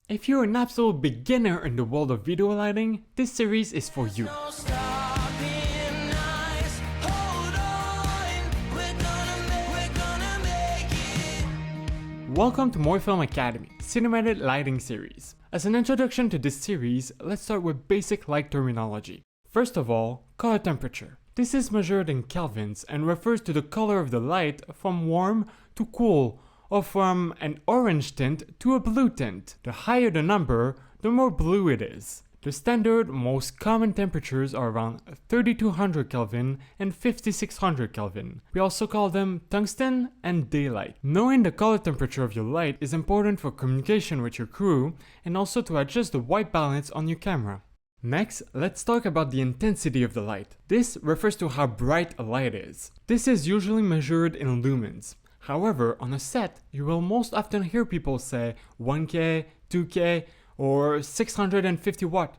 If you're an absolute beginner in the world of video lighting, this series is for you. Welcome to Morphilm Academy, Cinematic Lighting Series. As an introduction to this series, let's start with basic light terminology. First of all, color temperature. This is measured in kelvins and refers to the color of the light from warm to cool, or from an orange tint to a blue tint. The higher the number, the more blue it is. The standard, most common temperatures are around 3200 Kelvin and 5600 Kelvin. We also call them tungsten and daylight. Knowing the color temperature of your light is important for communication with your crew and also to adjust the white balance on your camera. Next, let's talk about the intensity of the light. This refers to how bright a light is. This is usually measured in lumens. However, on a set, you will most often hear people say 1K, 2K, or 650 watt.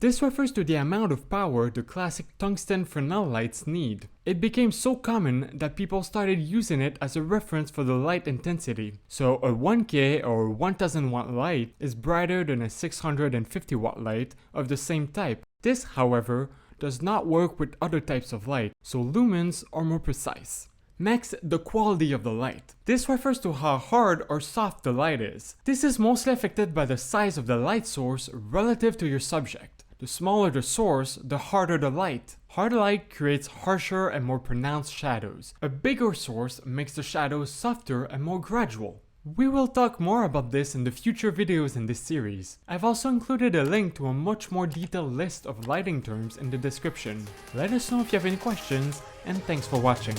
This refers to the amount of power the classic tungsten Fresnel lights need. It became so common that people started using it as a reference for the light intensity. So a 1K or 1000 watt light is brighter than a 650 watt light of the same type. This, however, does not work with other types of light, so lumens are more precise. Next, the quality of the light. This refers to how hard or soft the light is. This is mostly affected by the size of the light source relative to your subject. The smaller the source, the harder the light. Hard light creates harsher and more pronounced shadows. A bigger source makes the shadows softer and more gradual. We will talk more about this in the future videos in this series. I've also included a link to a much more detailed list of lighting terms in the description. Let us know if you have any questions, and thanks for watching.